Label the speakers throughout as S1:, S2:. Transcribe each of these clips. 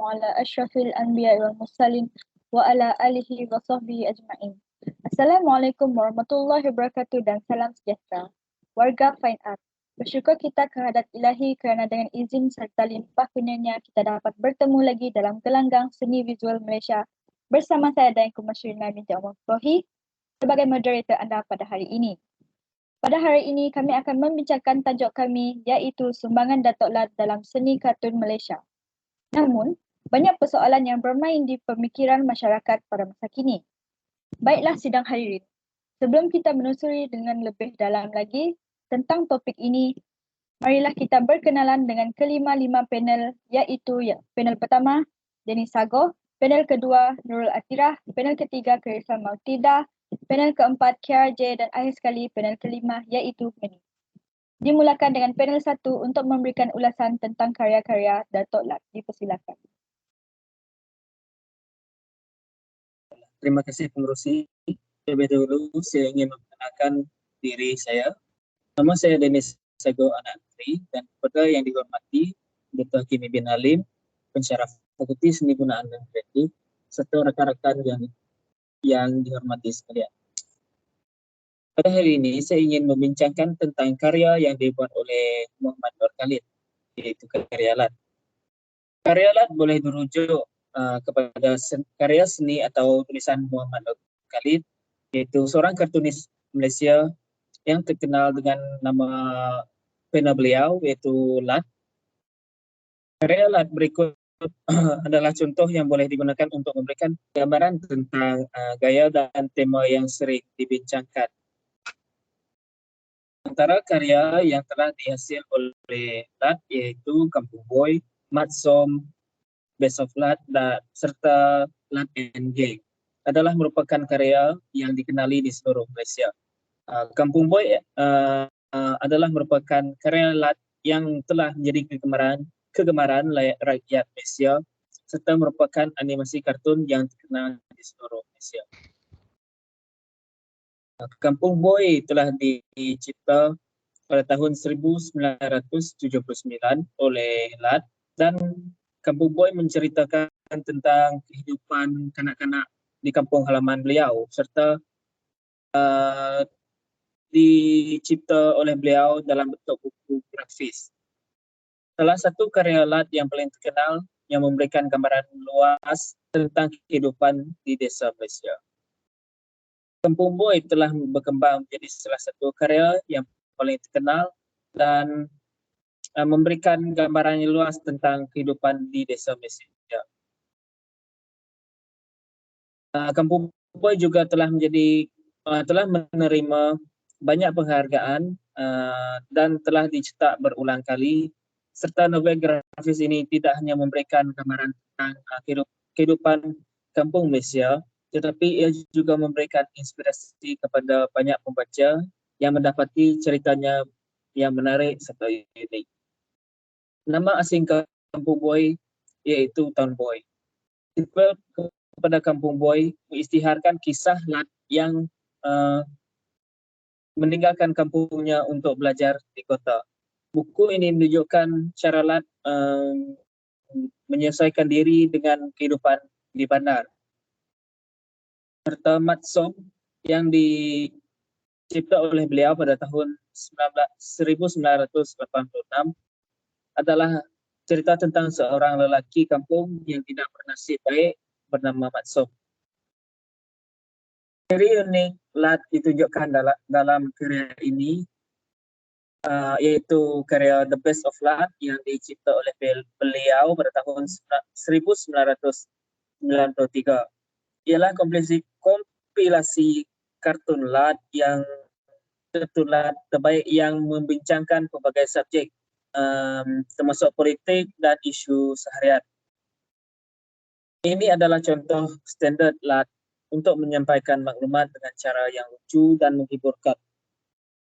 S1: ala asyrafil anbiya wal mursalin wa ala alihi wa sahbihi ajma'in. Assalamualaikum warahmatullahi wabarakatuh dan salam sejahtera. Warga Fine Art, bersyukur kita kehadrat Ilahi kerana dengan izin serta limpah kurnianya kita dapat bertemu lagi dalam gelanggang seni visual Malaysia bersama saya Dain Kumasyirina binti Omar Furohi sebagai moderator anda pada hari ini. Pada hari ini kami akan membincangkan tajuk kami iaitu sumbangan Datuk Lat dalam seni kartun Malaysia. Namun, banyak persoalan yang bermain di pemikiran masyarakat pada masa kini. Baiklah sidang hadirin, sebelum kita menelusuri dengan lebih dalam lagi tentang topik ini, marilah kita berkenalan dengan kelima-lima panel iaitu panel pertama, Denny Sagoh, panel kedua, Nurul Atirah, panel ketiga, Karifan Mautida, panel keempat, KRJ dan akhir sekali panel kelima iaitu Meni. Dimulakan dengan panel 1 untuk memberikan ulasan tentang karya-karya Datuk Lat. Dipersilakan.
S2: Terima kasih pengerusi. Terlebih dahulu saya ingin memperkenalkan diri saya. Nama saya Dennis Sagoh Anak Negeri dan kepada yang dihormati Dr. Hakimi bin Halim, pensyaraf Fakulti Seni Gunaan dan Kreatif, serta rakan-rakan yang dihormati sekalian. Pada hari ini saya ingin membincangkan tentang karya yang dibuat oleh Muhammad Nur Khalid, iaitu karya Lat. Karya Lat boleh dirujuk kepada karya seni atau tulisan Muhammad Nur Khalid, iaitu seorang kartunis Malaysia yang terkenal dengan nama pena beliau iaitu Lat. Karya Lat berikut adalah contoh yang boleh digunakan untuk memberikan gambaran tentang gaya dan tema yang sering dibincangkan. Antara karya yang telah dihasil oleh Lat iaitu Kampung Boy, Mat Som, Best of Lat, serta Lat and Gang adalah merupakan karya yang dikenali di seluruh Malaysia. Kampung Boy adalah merupakan karya Lat yang telah menjadi kegemaran rakyat Malaysia serta merupakan animasi kartun yang terkenal di seluruh Malaysia. Kampung Boy telah dicipta pada tahun 1979 oleh Lat dan Kampung Boy menceritakan tentang kehidupan kanak-kanak di kampung halaman beliau serta dicipta oleh beliau dalam bentuk buku grafis. Salah satu karya Lat yang paling terkenal yang memberikan gambaran luas tentang kehidupan di desa Malaysia. Kampung Boy telah berkembang menjadi salah satu karya yang paling terkenal dan memberikan gambaran yang luas tentang kehidupan di desa Malaysia. Kampung Boy juga telah menerima banyak penghargaan dan telah dicetak berulang kali, serta novel grafis ini tidak hanya memberikan gambaran tentang kehidupan kampung Malaysia, tetapi ia juga memberikan inspirasi kepada banyak pembaca yang mendapati ceritanya yang menarik serta unik. Nama asing Kampung Boy iaitu Town Boy. Sequel kepada Kampung Boy mengisytiharkan kisah Lat yang meninggalkan kampungnya untuk belajar di kota. Buku ini menunjukkan cara Lat menyesuaikan diri dengan kehidupan di bandar. Serta Mat Som yang dicipta oleh beliau pada tahun 1986 adalah cerita tentang seorang lelaki kampung yang tidak bernasib baik bernama Mat Som. Ciri unik Lat ditunjukkan dalam karya ini yaitu karya The Best of Lat yang dicipta oleh beliau pada tahun 1993. Ialah kompilasi kartun Lat yang terbaik yang membincangkan pelbagai subjek termasuk politik dan isu seharian. Ini adalah contoh standard Lat untuk menyampaikan maklumat dengan cara yang lucu dan menghiburkan.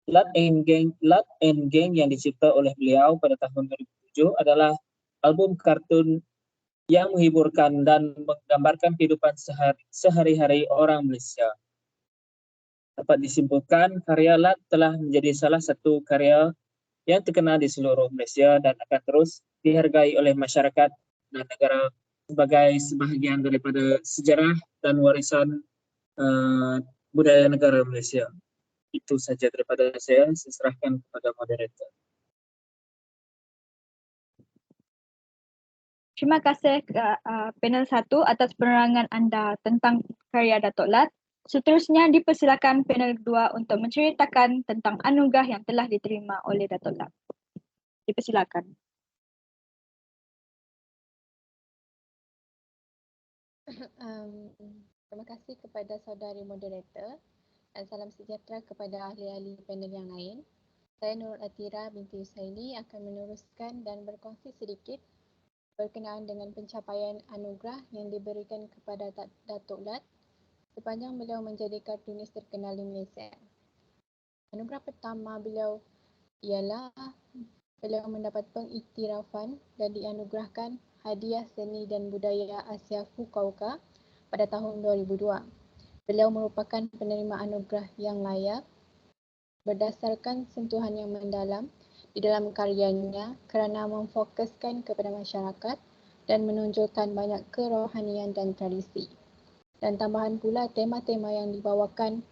S2: Lat and Gang yang dicipta oleh beliau pada tahun 2007 adalah album kartun yang menghiburkan dan menggambarkan kehidupan sehari-hari orang Malaysia. Dapat disimpulkan, karya Lat telah menjadi salah satu karya yang terkenal di seluruh Malaysia dan akan terus dihargai oleh masyarakat dan negara sebagai sebahagian daripada sejarah dan warisan budaya negara Malaysia. Itu saja daripada saya serahkan kepada moderator.
S1: Terima kasih panel 1 atas penerangan anda tentang karya Datuk Lat. Seterusnya dipersilakan panel 2 untuk menceritakan tentang anugerah yang telah diterima oleh Datuk Lat. Dipersilakan.
S3: Terima kasih kepada saudari moderator dan salam sejahtera kepada ahli-ahli panel yang lain. Saya Nurul Atira binti Husaini akan meneruskan dan berkongsi sedikit berkenaan dengan pencapaian anugerah yang diberikan kepada Datuk Lat sepanjang beliau menjadi kartunis terkenal di Malaysia. Anugerah pertama beliau ialah beliau mendapat pengiktirafan dan dianugerahkan Hadiah Seni dan Budaya Asia Fukuoka pada tahun 2002. Beliau merupakan penerima anugerah yang layak berdasarkan sentuhan yang mendalam di dalam karyanya kerana memfokuskan kepada masyarakat dan menonjolkan banyak kerohanian dan tradisi. Dan tambahan pula tema-tema yang dibawakan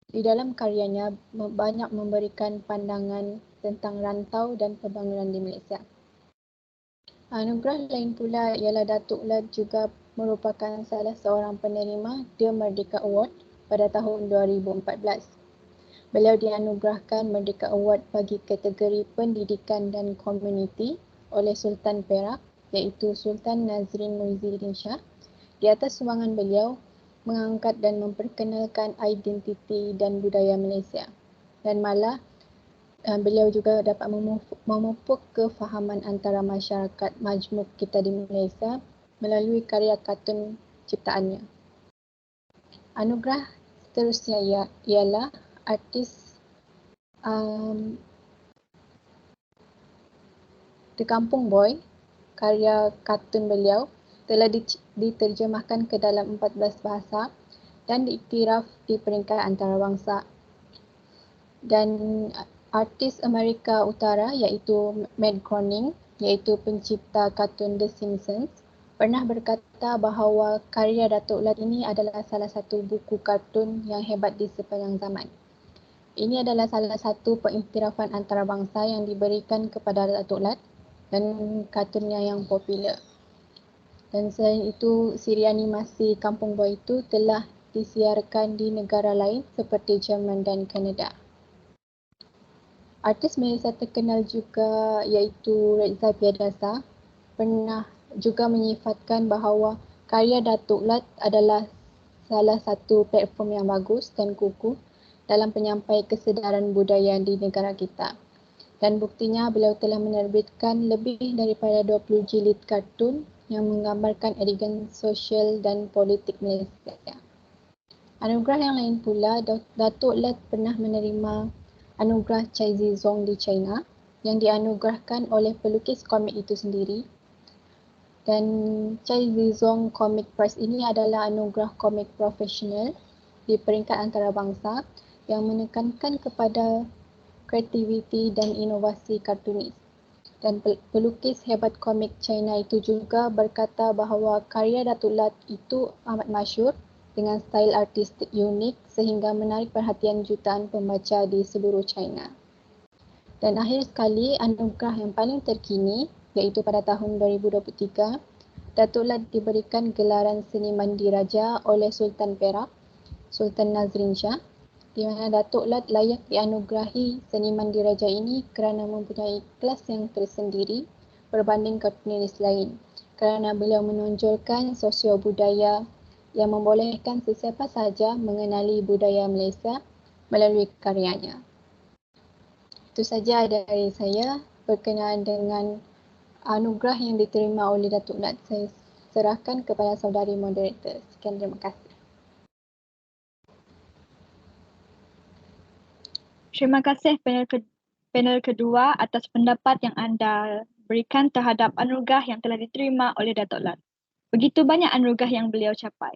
S3: di dalam karyanya banyak memberikan pandangan tentang rantau dan pembangunan di Malaysia. Anugerah lain pula ialah Datuk Lat juga merupakan salah seorang penerima The Merdeka Award pada tahun 2014. Beliau dianugerahkan Merdeka Award bagi kategori pendidikan dan komuniti oleh Sultan Perak iaitu Sultan Nazrin Muhyiddin Shah di atas sumbangan beliau mengangkat dan memperkenalkan identiti dan budaya Malaysia. Dan malah beliau juga dapat memupuk kefahaman antara masyarakat majmuk kita di Malaysia melalui karya kartun ciptaannya. Anugerah seterusnya ialah artis The Kampung Boy, karya kartun beliau telah diterjemahkan ke dalam 14 bahasa dan diiktiraf di peringkat antarabangsa. Dan artis Amerika Utara iaitu Matt Groening, iaitu pencipta kartun The Simpsons, pernah berkata bahawa karya Datuk Lat ini adalah salah satu buku kartun yang hebat di sepanjang zaman. Ini adalah salah satu pengiktirafan antarabangsa yang diberikan kepada Datuk Lat dan kartunnya yang popular. Dan selain itu, siri animasi Kampung Boy itu telah disiarkan di negara lain seperti Jerman dan Kanada. Artis Malaysia terkenal juga iaitu Reza Piadasa pernah juga menyifatkan bahawa karya Datuk Lat adalah salah satu platform yang bagus dan kukuh dalam penyampai kesedaran budaya di negara kita. Dan buktinya beliau telah menerbitkan lebih daripada 20 jilid kartun yang menggambarkan adegan sosial dan politik Malaysia. Anugerah yang lain pula, Datuk Lat pernah menerima anugerah Cai Zizong di China yang dianugerahkan oleh pelukis komik itu sendiri. Dan Cai Zizong Comic Prize ini adalah anugerah komik profesional di peringkat antarabangsa yang menekankan kepada kreativiti dan inovasi kartunis. Dan pelukis hebat komik China itu juga berkata bahawa karya Datuk Lat itu amat masyhur dengan style artistik unik sehingga menarik perhatian jutaan pembaca di seluruh China. Dan akhir sekali, anugerah yang paling terkini iaitu pada tahun 2023, Datuk Lat diberikan gelaran Seniman Diraja oleh Sultan Perak, Sultan Nazrin Shah, di mana Datuk Lat layak dianugerahi Seniman Diraja ini kerana mempunyai kelas yang tersendiri berbanding kartunis lain, kerana beliau menonjolkan sosio-budaya yang membolehkan sesiapa sahaja mengenali budaya Malaysia melalui karyanya. Itu saja dari saya berkenaan dengan anugerah yang diterima oleh Datuk Lat. Saya serahkan kepada saudari moderator. Sekian, terima kasih.
S1: Terima kasih panel kedua atas pendapat yang anda berikan terhadap anugerah yang telah diterima oleh Datuk Lat. Begitu banyak anugerah yang beliau capai.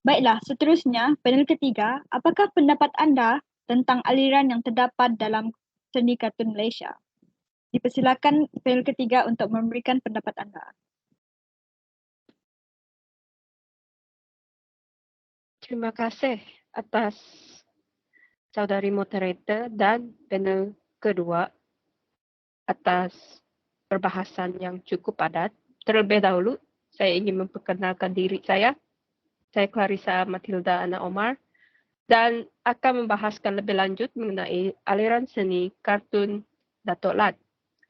S1: Baiklah, seterusnya panel ketiga, apakah pendapat anda tentang aliran yang terdapat dalam seni kartun Malaysia? Dipersilakan panel ketiga untuk memberikan pendapat anda.
S4: Terima kasih atas saudari moderator dan panel kedua atas perbahasan yang cukup padat. Terlebih dahulu, saya ingin memperkenalkan diri saya. Saya Clarissa Matilda Ana Omar dan akan membahaskan lebih lanjut mengenai aliran seni kartun Datuk Lat.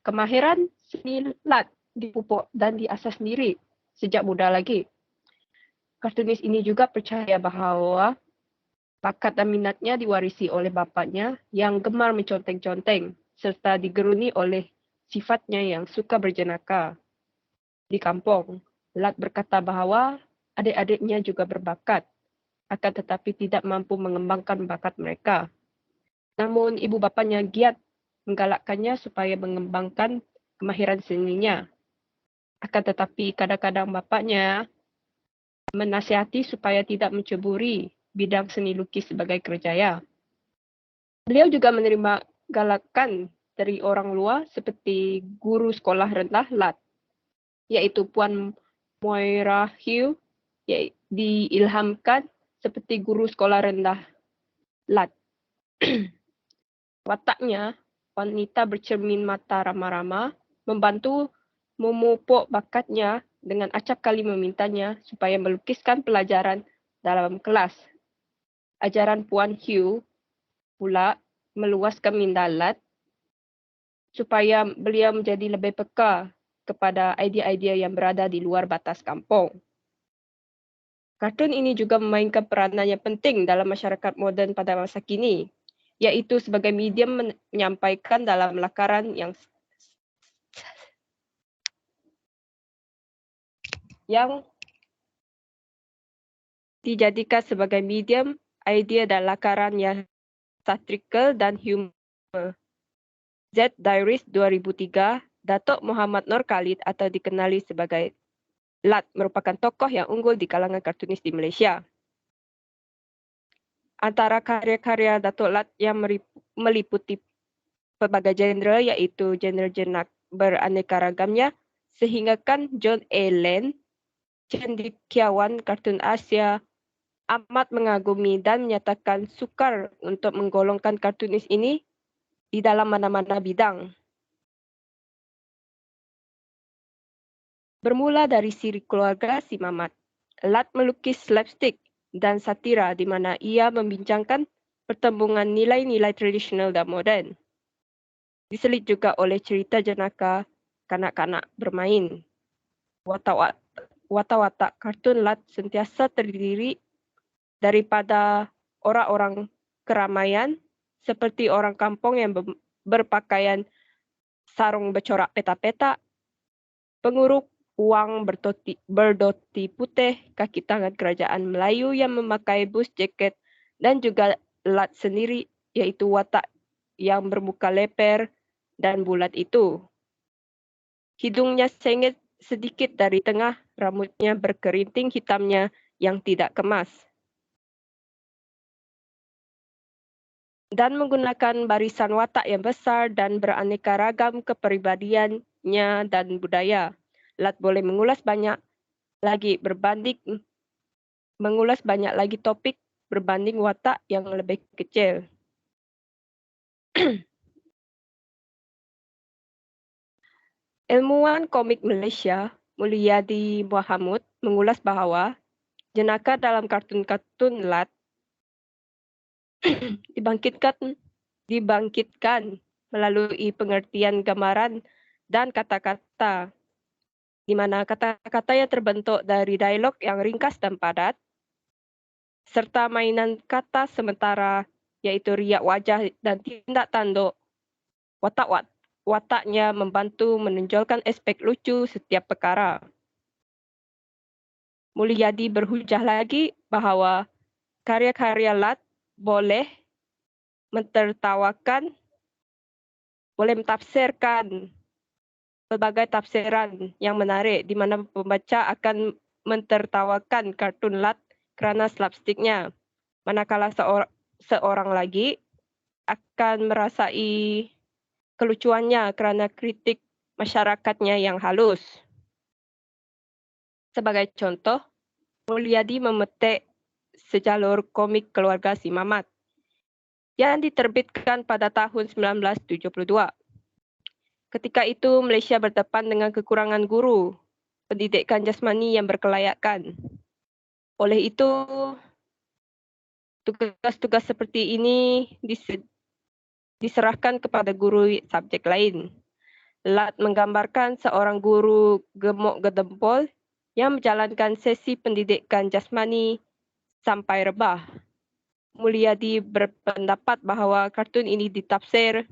S4: Kemahiran seni Lat dipupuk dan diasas sendiri sejak muda lagi. Kartunis ini juga percaya bahawa bakat dan minatnya diwarisi oleh bapaknya yang gemar menconteng-conteng serta digeruni oleh sifatnya yang suka berjenaka. Di kampung, Lat berkata bahawa adik-adiknya juga berbakat, akan tetapi tidak mampu mengembangkan bakat mereka. Namun ibu bapanya giat menggalakkannya supaya mengembangkan kemahiran seninya. Akan tetapi kadang-kadang bapaknya menasihati supaya tidak menceburi bidang seni lukis sebagai kerjaya. Beliau juga menerima galakan dari orang luar seperti guru sekolah rendah Lat, iaitu Puan Moira Hugh, diilhamkan seperti guru sekolah rendah Lat. Wataknya, wanita bercermin mata ramah-ramah, membantu memupuk bakatnya dengan acap kali memintanya supaya melukiskan pelajaran dalam kelas. Ajaran Puan Hugh pula meluaskan minda Lat supaya beliau menjadi lebih peka kepada idea-idea yang berada di luar batas kampung. Kartun ini juga memainkan peranan yang penting dalam masyarakat moden pada masa kini, iaitu sebagai medium menyampaikan dalam lakaran yang dijadikan sebagai medium idea dan lakaran yang satirical dan humor. Z Diaries 2003, Datuk Muhammad Nur Khalid atau dikenali sebagai Lat merupakan tokoh yang unggul di kalangan kartunis di Malaysia. Antara karya-karya Datuk Lat yang meliputi pelbagai genre iaitu genre beraneka ragamnya sehinggakan John A. Land, cendekiawan kartun Asia, amat mengagumi dan menyatakan sukar untuk menggolongkan kartunis ini di dalam mana-mana bidang. Bermula dari siri keluarga si Mamat, Lat melukis slapstick dan satira di mana ia membincangkan pertembungan nilai-nilai tradisional dan moden. Diselit juga oleh cerita jenaka kanak-kanak bermain. Watak-watak kartun Lat sentiasa terdiri daripada orang-orang keramaian seperti orang kampung yang berpakaian sarung bercorak petak-petak, penguruk wang berdoti putih, kaki tangan kerajaan Melayu yang memakai bus jaket dan juga Lat sendiri iaitu watak yang bermuka leper dan bulat itu. Hidungnya sengit sedikit dari tengah, rambutnya berkerinting hitamnya yang tidak kemas. Dan menggunakan barisan watak yang besar dan beraneka ragam kepribadiannya dan budaya. Lat boleh mengulas banyak lagi topik berbanding watak yang lebih kecil. Ilmuwan komik Malaysia, Mulyadi Muhammad, mengulas bahawa jenaka dalam kartun-kartun Lat dibangkitkan melalui pengertian gambaran dan kata-kata, di mana kata-kata yang terbentuk dari dialog yang ringkas dan padat, serta mainan kata sementara iaitu riak wajah dan tindak tanduk. Wataknya membantu menonjolkan aspek lucu setiap perkara. Mulyadi berhujah lagi bahawa karya-karya Lat boleh mentafsirkan pelbagai tafsiran yang menarik di mana pembaca akan mentertawakan kartun Lat kerana slapsticknya, manakala seorang lagi akan merasai kelucuannya kerana kritik masyarakatnya yang halus. Sebagai contoh, Mulyadi memetik sejalur komik keluarga si Mamat yang diterbitkan pada tahun 1972. Ketika itu Malaysia berdepan dengan kekurangan guru pendidikan jasmani yang berkelayakan. Oleh itu, tugas-tugas seperti ini diserahkan kepada guru subjek lain. Lat menggambarkan seorang guru gemuk gedempol yang menjalankan sesi pendidikan jasmani sampai rebah. Mulyadi berpendapat bahawa kartun ini ditafsir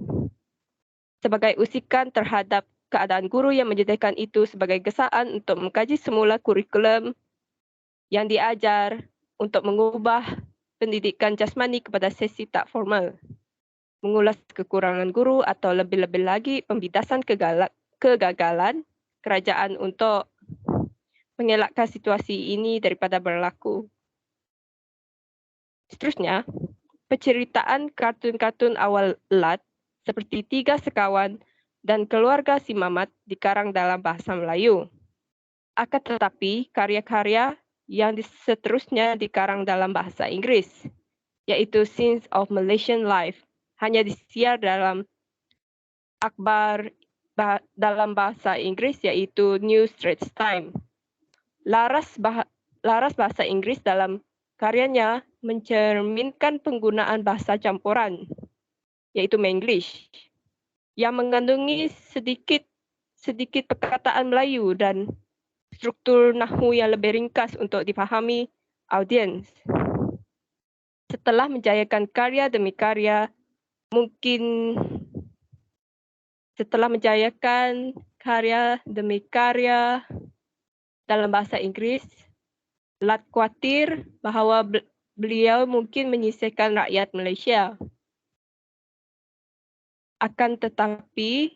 S4: sebagai usikan terhadap keadaan guru yang menyediakan itu sebagai gesaan untuk mengkaji semula kurikulum yang diajar untuk mengubah pendidikan jasmani kepada sesi tak formal, mengulas kekurangan guru atau lebih-lebih lagi pembidasan kegagalan kerajaan untuk mengelakkan situasi ini daripada berlaku. Seterusnya, penceritaan kartun-kartun awal Lat seperti Tiga Sekawan dan Keluarga Si Mamat dikarang dalam bahasa Melayu. Akan tetapi, karya-karya yang seterusnya dikarang dalam bahasa Inggeris, iaitu Scenes of Malaysian Life, hanya disiar dalam akhbar dalam bahasa Inggeris iaitu New Straits Times. Laras bahasa Inggeris dalam karyanya mencerminkan penggunaan bahasa campuran, iaitu Manglish, yang mengandungi sedikit perkataan Melayu dan struktur nahwu yang lebih ringkas untuk difahami audiens. Setelah menjayakan karya demi karya, dalam bahasa Inggeris, Lat khawatir bahawa beliau mungkin menyisihkan rakyat Malaysia. Akan tetapi,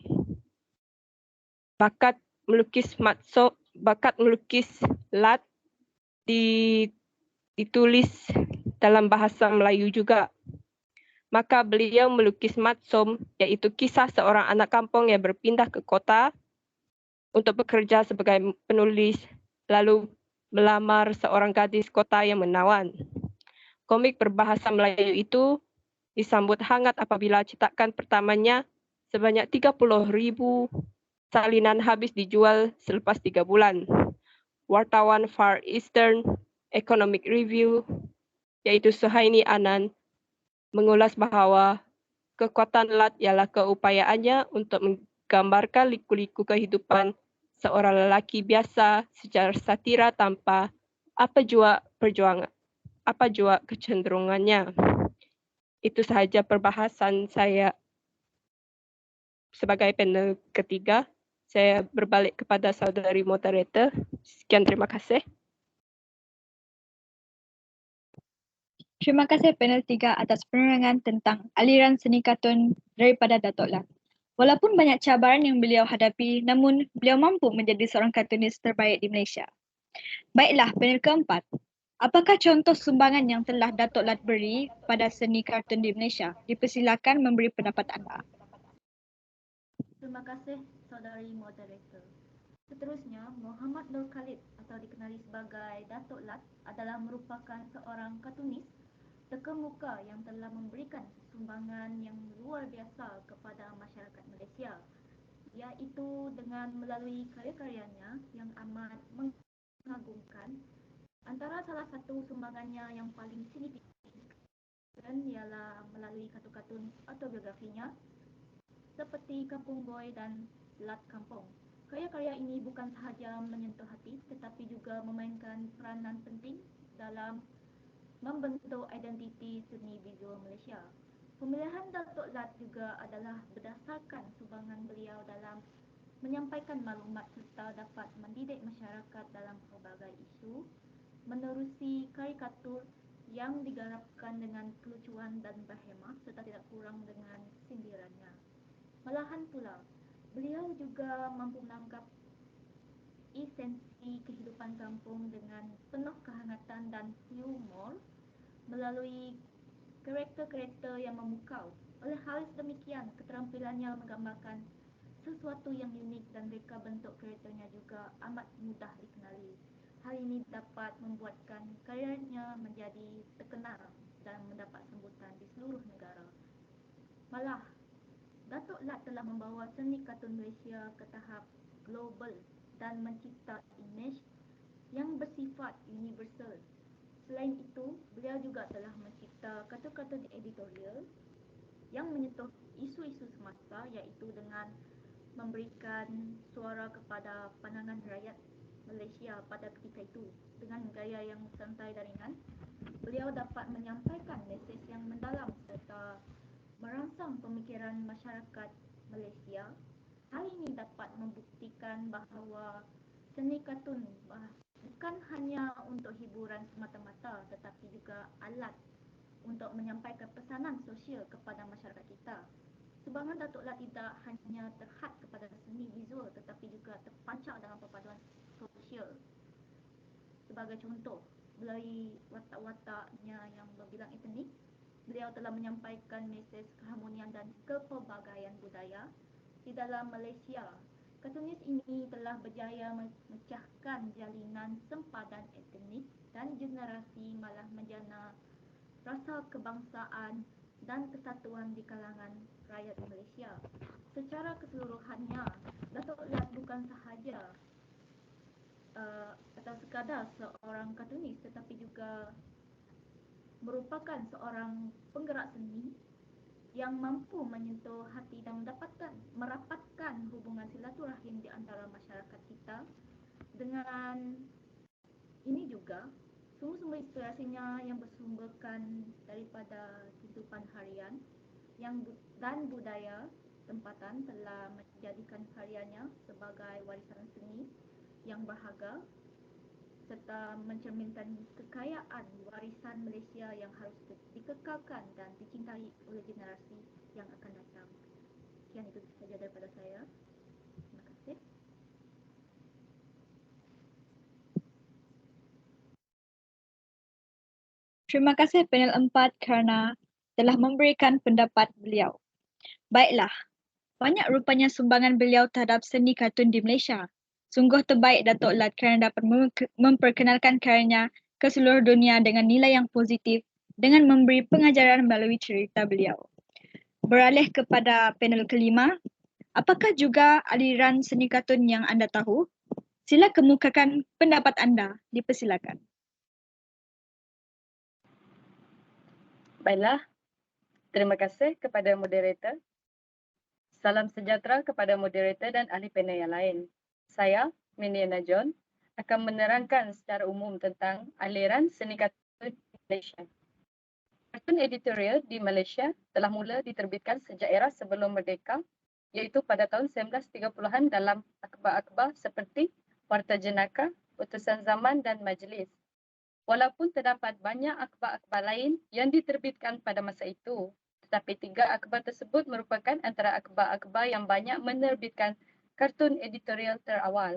S4: bakat melukis Lat ditulis dalam bahasa Melayu juga. Maka beliau melukis Matsom, iaitu kisah seorang anak kampung yang berpindah ke kota untuk bekerja sebagai penulis, lalu melamar seorang gadis kota yang menawan. Komik berbahasa Melayu itu disambut hangat apabila cetakan pertamanya sebanyak 30,000 salinan habis dijual selepas 3 bulan. Wartawan Far Eastern Economic Review, iaitu Suhaini Anand, mengulas bahawa kekuatan Lat ialah keupayaannya untuk menggambarkan liku-liku kehidupan seorang lelaki biasa secara satira tanpa apa jua kecenderungannya. Itu sahaja perbahasan saya sebagai panel ketiga. Saya berbalik kepada saudari moderator. Sekian, terima kasih.
S1: Terima kasih panel 3 atas penerangan tentang aliran seni kartun daripada Datuk Lat. Walaupun banyak cabaran yang beliau hadapi, namun beliau mampu menjadi seorang kartunis terbaik di Malaysia. Baiklah, panel keempat. Apakah contoh sumbangan yang telah Datuk Lat beri pada seni kartun di Malaysia? Dipersilakan memberi pendapat anda.
S5: Terima kasih, saudari moderator. Seterusnya, Muhammad Nur Khalid atau dikenali sebagai Datuk Lat adalah merupakan seorang kartunis terkemuka yang telah memberikan sumbangan yang luar biasa kepada masyarakat Malaysia, iaitu dengan melalui karya-karyanya yang amat mengagumkan. Antara salah satu sumbangannya yang paling signifikan ialah melalui kartun-kartun autobiografinya seperti Kampung Boy dan Lat Kampung. Karya-karya ini bukan sahaja menyentuh hati tetapi juga memainkan peranan penting dalam membentuk identiti seni visual Malaysia. Pemilihan Datuk Lat juga adalah berdasarkan sumbangan beliau dalam menyampaikan maklumat serta dapat mendidik masyarakat dalam pelbagai isu menerusi karikatur yang digarapkan dengan kelucuan dan berhemah serta tidak kurang dengan sindirannya. Malahan pula, beliau juga mampu menangkap esensi kehidupan kampung dengan penuh kehangatan dan humor melalui karakter-karakter yang memukau. Oleh hal sedemikian, keterampilannya menggambarkan sesuatu yang unik dan reka bentuk karakternya juga amat mudah dikenali. Hal ini dapat membuatkan karyanya menjadi terkenal dan mendapat sambutan di seluruh negara. Malah, Datuk Lat telah membawa seni kartun Malaysia ke tahap global dan mencipta imej yang bersifat universal. Selain itu, beliau juga telah mencipta kartun-kartun editorial yang menyentuh isu-isu semasa, iaitu dengan memberikan suara kepada pandangan rakyat Malaysia pada ketika itu. Dengan gaya yang santai dan ringan, beliau dapat menyampaikan mesej yang mendalam serta merangsang pemikiran masyarakat Malaysia. Hal ini dapat membuktikan bahawa seni kartun bukan hanya untuk hiburan semata-mata, tetapi juga alat untuk menyampaikan pesanan sosial kepada masyarakat kita. Sumbangan Datuk Lat tidak hanya terhad kepada seni visual, tetapi juga terpancar dalam perpaduan sosial. Sebagai contoh, melalui watak-wataknya yang berbilang etnik, beliau telah menyampaikan mesej keharmonian dan kepelbagaian budaya di dalam Malaysia. Kartunis ini telah berjaya memecahkan jalinan sempadan etnik dan generasi, malah menjana rasa kebangsaan dan kesatuan di kalangan rakyat Malaysia. Secara keseluruhannya, Datuk Lat bukan sahaja atau sekadar seorang kartunis, tetapi juga merupakan seorang penggerak seni yang mampu menyentuh hati dan merapatkan hubungan silaturahim di antara masyarakat kita. Dengan ini juga, sumber-sumber inspirasinya yang bersumberkan daripada kehidupan harian dan budaya tempatan telah menjadikan karyanya sebagai warisan seni yang berharga serta mencerminkan kekayaan warisan Malaysia yang harus dikekalkan dan dicintai oleh generasi yang akan datang. Sekian itu sahaja daripada saya. Terima kasih.
S1: Terima kasih panel 4 kerana telah memberikan pendapat beliau. Baiklah, banyak rupanya sumbangan beliau terhadap seni kartun di Malaysia. Sungguh terbaik Datuk Lat kerana dapat memperkenalkan karyanya ke seluruh dunia dengan nilai yang positif dengan memberi pengajaran melalui cerita beliau. Beralih kepada panel kelima, apakah juga aliran seni kartun yang anda tahu? Sila kemukakan pendapat anda, dipersilakan.
S6: Baiklah, terima kasih kepada moderator. Salam sejahtera kepada moderator dan ahli panel yang lain. Saya, Miniana John, akan menerangkan secara umum tentang aliran seni kartun di Malaysia. Kartun editorial di Malaysia telah mula diterbitkan sejak era sebelum merdeka, iaitu pada tahun 1930-an dalam akhbar-akhbar seperti Warta Jenaka, Utusan Zaman dan Majlis. Walaupun terdapat banyak akhbar-akhbar lain yang diterbitkan pada masa itu, tetapi 3 akhbar tersebut merupakan antara akhbar-akhbar yang banyak menerbitkan kartun editorial terawal.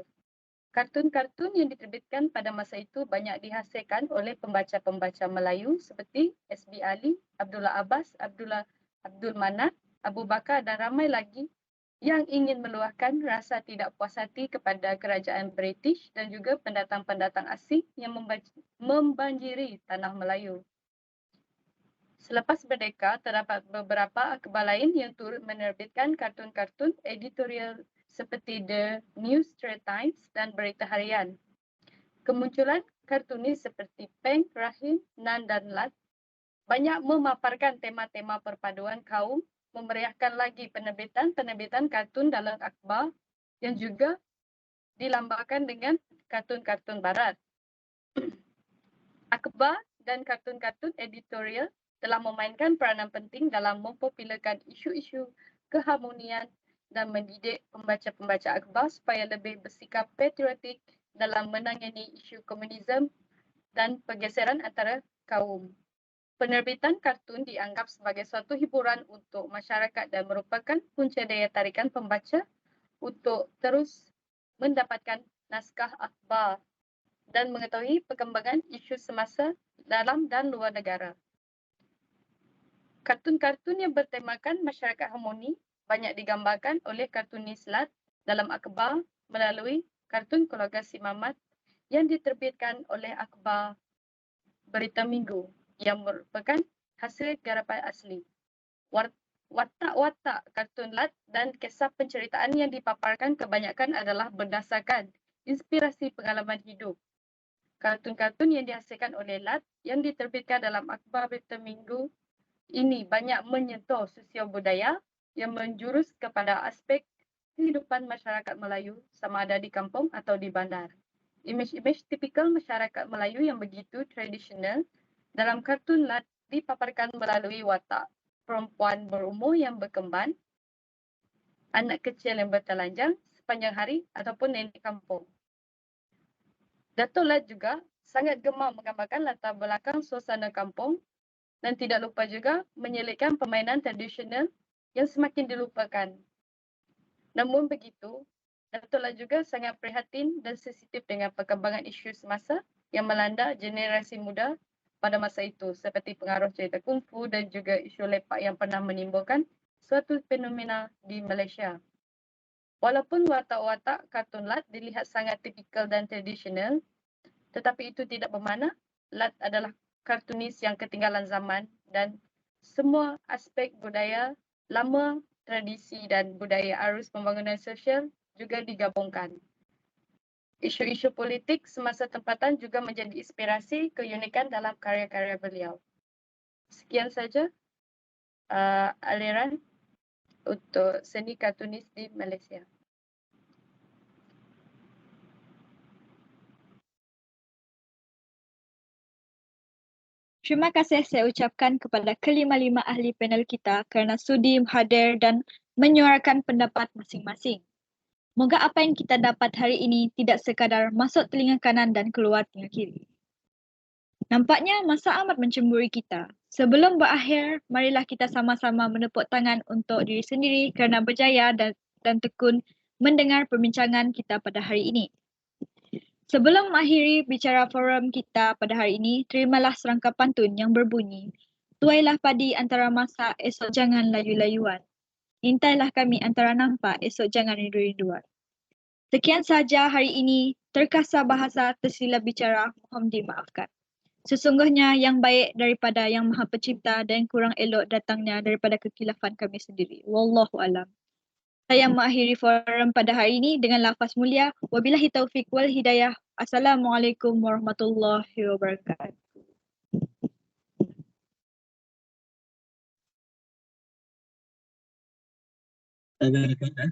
S6: Kartun-kartun yang diterbitkan pada masa itu banyak dihasilkan oleh pembaca-pembaca Melayu seperti S.B. Ali, Abdullah Abbas, Abdul Manaf, Abu Bakar dan ramai lagi yang ingin meluahkan rasa tidak puas hati kepada kerajaan British dan juga pendatang-pendatang asing yang membanjiri tanah Melayu. Selepas merdeka, terdapat beberapa akhbar lain yang turut menerbitkan kartun-kartun editorial seperti The New Straits Times dan Berita Harian. Kemunculan kartunis seperti Peng, Rahim, Nan dan Lat banyak memaparkan tema-tema perpaduan kaum, memeriahkan lagi penerbitan kartun dalam akhbar yang juga dilambangkan dengan kartun-kartun barat. Akhbar dan kartun-kartun editorial telah memainkan peranan penting dalam mempopularkan isu-isu keharmonian dan mendidik pembaca-pembaca akhbar supaya lebih bersikap patriotik dalam menangani isu komunisme dan pergeseran antara kaum. Penerbitan kartun dianggap sebagai suatu hiburan untuk masyarakat dan merupakan punca daya tarikan pembaca untuk terus mendapatkan naskah akhbar dan mengetahui perkembangan isu semasa dalam dan luar negara. Kartun-kartun yang bertemakan masyarakat harmoni banyak digambarkan oleh kartunis Lat dalam akhbar melalui kartun keluarga Si Mamat yang diterbitkan oleh akhbar Berita Minggu yang merupakan hasil garapan asli. Watak-watak kartun lat dan kisah penceritaan yang dipaparkan kebanyakan adalah berdasarkan inspirasi pengalaman hidup. Kartun-kartun yang dihasilkan oleh lat yang diterbitkan dalam akhbar Berita Minggu ini banyak menyentuh sosial budaya yang menjurus kepada aspek kehidupan masyarakat Melayu sama ada di kampung atau di bandar. Imej-imej tipikal masyarakat Melayu yang begitu tradisional dalam kartun lat dipaparkan melalui watak perempuan berumur yang berkemban, anak kecil yang bertelanjang sepanjang hari ataupun nenek kampung. Datuk Lat juga sangat gemar menggambarkan latar belakang suasana kampung dan tidak lupa juga menyelitkan permainan tradisional yang semakin dilupakan. Namun begitu, Datuk Lat juga sangat prihatin dan sensitif dengan perkembangan isu semasa yang melanda generasi muda pada masa itu seperti pengaruh cerita kungfu dan juga isu lepak yang pernah menimbulkan suatu fenomena di Malaysia. Walaupun watak-watak kartun Lat dilihat sangat tipikal dan tradisional, tetapi itu tidak bermakna Lat adalah kartunis yang ketinggalan zaman dan semua aspek budaya lama, tradisi dan budaya arus pembangunan sosial juga digabungkan. Isu-isu politik semasa tempatan juga menjadi inspirasi keunikan dalam karya-karya beliau. Sekian saja aliran untuk seni kartunis di Malaysia.
S1: Terima kasih saya ucapkan kepada kelima-lima ahli panel kita kerana sudi hadir dan menyuarakan pendapat masing-masing. Moga apa yang kita dapat hari ini tidak sekadar masuk telinga kanan dan keluar telinga kiri. Nampaknya masa amat mencemburi kita. Sebelum berakhir, marilah kita sama-sama menepuk tangan untuk diri sendiri kerana berjaya dan tekun mendengar perbincangan kita pada hari ini. Sebelum mengakhiri bicara forum kita pada hari ini, terimalah serangka pantun yang berbunyi, tuailah padi antara masak, esok jangan layu-layuan. Intailah kami antara nampak, esok jangan rindu-rinduan. Sekian saja hari ini, terkasar bahasa tersilap bicara, mohon dimaafkan. Sesungguhnya yang baik daripada yang maha pencipta dan kurang elok datangnya daripada kekilafan kami sendiri. Wallahu alam. Saya mengakhiri forum pada hari ini dengan lafaz mulia. Wabillahi taufiq wal hidayah. Assalamualaikum warahmatullahi wabarakatuh.
S2: Rekan-rekan,